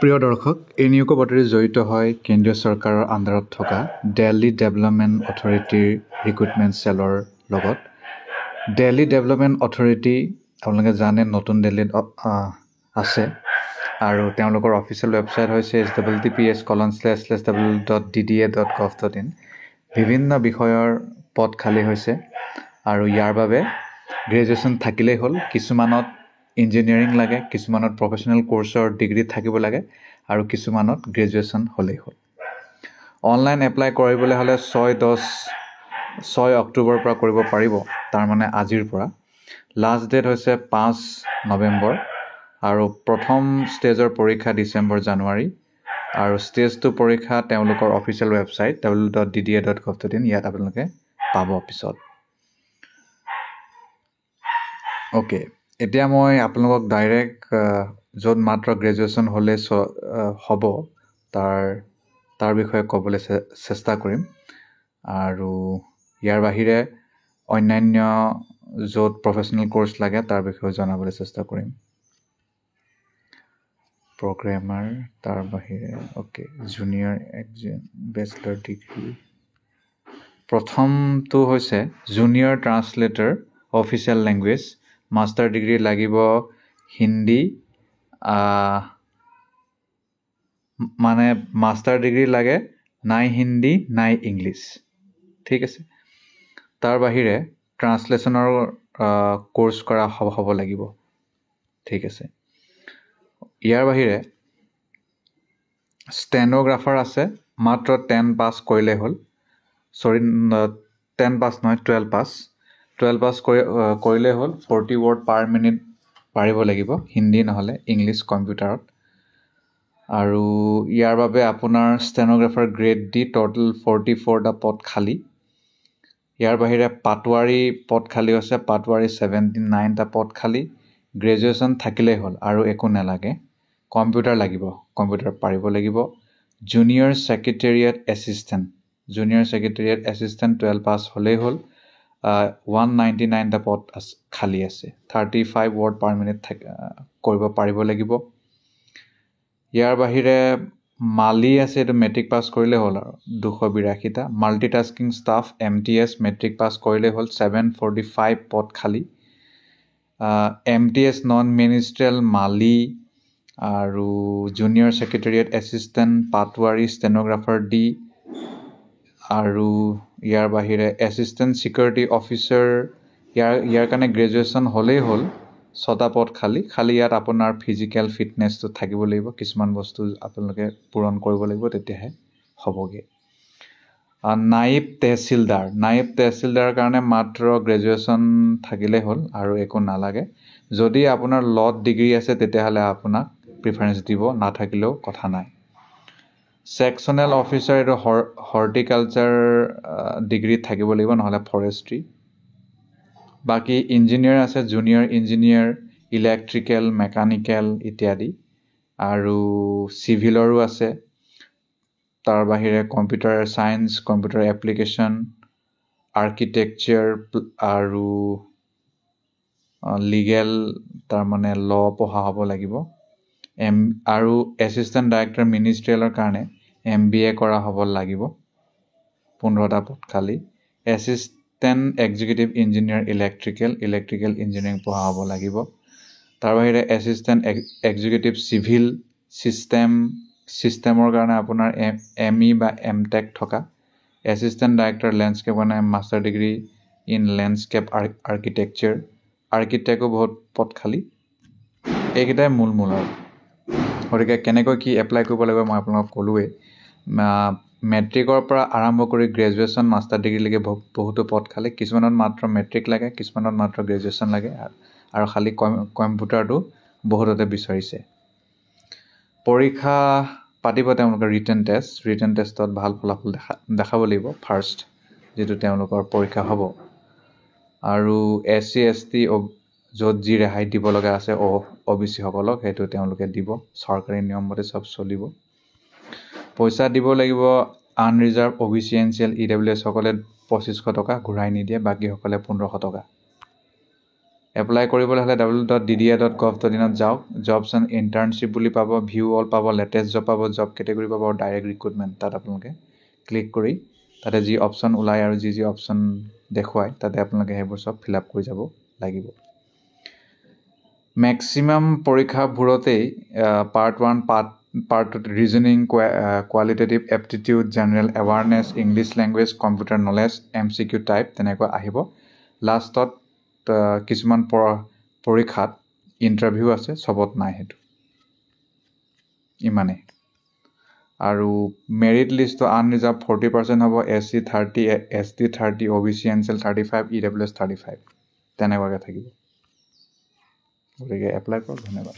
প্ৰিয় দৰ্শক, এই নিয়োগৰ বাতৰি জড়িত হয় কেন্দ্ৰীয় চৰকাৰৰ আণ্ডাৰত থকা দিল্লী ডেভেলপমেণ্ট অথৰিটিৰ ৰিক্ৰুটমেণ্ট চেলৰ লগত। দিল্লী ডেভেলপমেণ্ট অথৰিটি আপোনালোকে জানে নতুন দিল্লীত আছে আৰু তেওঁলোকৰ অফিচিয়েল ৱেবছাইট হৈছে https://www.dda.gov.in। বিভিন্ন বিষয়ৰ পদ খালী হৈছে আৰু ইয়াৰ বাবে গ্ৰেজুৱেশ্যন থাকিলেই হ'ল। কিছুমানত ইঞ্জিনিয়াৰিং লাগে, কিছুমানত প্ৰফেশ্যনেল কোৰ্চৰ ডিগ্ৰী থাকিব লাগে আৰু কিছুমানত গ্ৰেজুৱেশ্যন হ'লেই হ'ল। অনলাইন এপ্লাই কৰিবলৈ হ'লে 6 অক্টোবৰৰ পৰা কৰিব পাৰিব, তাৰমানে আজিৰ পৰা। লাষ্ট ডেট হৈছে 5 নৱেম্বৰ আৰু প্ৰথম ষ্টেজৰ পৰীক্ষা ডিচেম্বৰ জানুৱাৰী আৰু ষ্টেজ 2 পৰীক্ষা তেওঁলোকৰ অফিচিয়েল ৱেবছাইট www.dda.gov.in ইয়াত আপোনালোকে পাব পিছত। অ'কে, এতিয়া মই আপোনালোকক ডাইৰেক্ট য'ত মাত্ৰ গ্ৰেজুৱেশ্যন হ'লে হ'ব তাৰ বিষয়ে ক'বলৈ চেষ্টা কৰিম আৰু ইয়াৰ বাহিৰে অন্যান্য য'ত প্ৰফেশ্যনেল কোৰ্চ লাগে তাৰ বিষয়ে জনাবলৈ চেষ্টা কৰিম। প্ৰগ্ৰেমাৰ, তাৰ বাহিৰে অ'কে জুনিয়ৰ বেচেলৰ ডিগ্ৰী। প্ৰথমটো হৈছে junior translator official language. Master degree লাগিব হিন্দী, মানে মাষ্টাৰ ডিগ্ৰী লাগে নাই হিন্দী নাই ইংলিছ, ঠিক আছে। তাৰ বাহিৰে ট্ৰান্সলেশ্যনৰ কোৰ্চ কৰা হ'ব লাগিব, ঠিক আছে। ইয়াৰ বাহিৰে ষ্টেন'গ্ৰাফাৰ আছে, মাত্ৰ 10 পাছ কৰিলেই হ'ল। 10 পাছ নহয়, 12 পাছ। 12 পাছ কৰিলেই হ'ল। 40 ৱৰ্ড পাৰ মিনিট পাৰিব লাগিব, হিন্দী নহ'লে ইংলিছ কম্পিউটাৰত। আৰু ইয়াৰ বাবে আপোনাৰ ষ্টেন'গ্ৰাফাৰ গ্ৰেড ডি, ট'টেল 44টা পদ খালী। ইয়াৰ বাহিৰে পাটৱাৰী পদ খালী আছে, পাটৱাৰী 79টা পদ খালী। গ্ৰেজুৱেশ্যন থাকিলেই হ'ল আৰু একো নালাগে। কম্পিউটাৰ লাগিব, কম্পিউটাৰ পাৰিব লাগিব। জুনিয়ৰ ছেক্ৰেটেৰিয়েট এছিষ্টেণ্ট 12 পাছ হ'লেই হ'ল। 199টা পদ খালী আছে। 35 ৱৰ্ড পাৰ মিনিট কৰিব পাৰিব লাগিব। ইয়াৰ বাহিৰে মালি আছে, এইটো মেট্ৰিক পাছ কৰিলেই হ'ল আৰু 282টা। Multitasking staff MTS matric pass কৰিলেই হ'ল। 745 পদ খালী। MTS নন মিনিষ্ট্ৰিয়েল মালি আৰু junior secretariat assistant patwari stenographer D আৰু ইয়াৰ বাহিৰে এছিষ্টেণ্ট ছিকিউৰিটি অফিচাৰ ইয়াৰ কাৰণে গ্ৰেজুৱেশ্যন হ'লেই হ'ল। 6টা পদ খালী। ইয়াত আপোনাৰ ফিজিকেল ফিটনেছটো থাকিব লাগিব, কিছুমান বস্তু আপোনালোকে পূৰণ কৰিব লাগিব, তেতিয়াহে হ'বগৈ। নাইব তেহচিলদাৰৰ কাৰণে মাত্ৰ গ্ৰেজুৱেশ্যন থাকিলেই হ'ল আৰু একো নালাগে। যদি আপোনাৰ ল'ত ডিগ্ৰী আছে তেতিয়াহ'লে আপোনাক প্ৰিফাৰেঞ্চ দিব, নাথাকিলেও কথা নাই। ছেকশ্যনেল অফিচাৰ, এইটো হৰ্টিকালচাৰ ডিগ্ৰী থাকিব লাগিব, নহ'লে ফৰেষ্ট্ৰি। বাকী ইঞ্জিনিয়াৰ আছে, জুনিয়ৰ ইঞ্জিনিয়াৰ, ইলেক্ট্ৰিকেল, মেকানিকেল ইত্যাদি। আৰু চিভিলৰো আছে। তাৰ বাহিৰে computer science, computer application, architecture আৰু লিগেল, তাৰমানে ল' পঢ়া হ'ব লাগিব। আৰু এছিষ্টেণ্ট ডাইৰেক্টৰ মিনিষ্ট্ৰিয়েলৰ কাৰণে MBA কৰা হ'ব লাগিব। 15টা পদ খালী। Assistant executive engineer electrical engineering পঢ়া হ'ব লাগিব। তাৰ বাহিৰে এছিষ্টেণ্ট এক্সিকিউটিভ চিভিল চিষ্টেমৰ কাৰণে আপোনাৰ ME বা MTech থকা। এছিষ্টেণ্ট ডাইৰেক্টৰ লেণ্ডস্কেপ মানে মাষ্টাৰ ডিগ্ৰী ইন লেণ্ডস্কেপ আৰ্কিটেক্টো বহুত পদ খালী। এইকেইটাই মূল আৰু। গতিকে কেনেকৈ কি এপ্লাই কৰিব লাগিব মই আপোনালোকক ক'লোৱেই। মেট্ৰিকৰ পৰা আৰম্ভ কৰি গ্ৰেজুৱেশ্যন মাষ্টাৰ ডিগ্ৰীলৈকে বহুতো পদ খালী। কিছুমানত মাত্ৰ মেট্ৰিক লাগে, কিছুমানত মাত্ৰ গ্ৰেজুৱেশ্যন লাগে আৰু খালী কম্পিউটাৰটো বহুততে বিচাৰিছে। পৰীক্ষা পাতিব তেওঁলোকে ৰিটেন টেষ্টত ভাল ফলাফল দেখাব লাগিব ফাৰ্ষ্ট, যিটো তেওঁলোকৰ পৰীক্ষা হ'ব। আৰু SC ST য'ত যি ৰেহাই দিব লগা আছে OBC সকলক, সেইটো তেওঁলোকে দিব। চৰকাৰী নিয়ম মতে চব চলিব। পইচা দিব লাগিব। আনৰিজাৰ্ভ OBC NCL EWS সকলে 2500 টকা ঘূৰাই নিদিয়ে, বাকীসকলে 1500 টকা। এপ্লাই কৰিবলৈ হ'লে www.dda.gov.in যাওক, জবছ এণ্ড ইণ্টাৰ্ণশ্বিপ বুলি পাব, ভিউ অল পাব, লেটেষ্ট জব পাব, জব কেটেগৰী পাব আৰু ডাইৰেক্ট ৰিক্ৰুটমেণ্ট। তাত আপোনালোকে ক্লিক কৰি তাতে যি অপশ্যন ওলায় আৰু যি অপশ্যন দেখুৱায় তাতে আপোনালোকে সেইবোৰ চব ফিল আপ কৰি যাব লাগিব। মেক্সিমাম পৰীক্ষাবোৰতেই part 1, part 2 reasoning, qualitative aptitude, general awareness, English language, computer knowledge, MCQ type তেনেকুৱা আহিব। লাষ্টত কিছুমান পৰীক্ষাত ইণ্টাৰভিউ আছে, চবত নাই সেইটো। ইমানেই। আৰু মেৰিট লিষ্টটো আনৰিজাৰ্ভ 40% হ'ব, SC 30, ST 30, OBC NCL 35, EWS 35 তেনেকুৱাকৈ থাকিব। গতিকে এপ্লাই কৰক। ধন্যবাদ।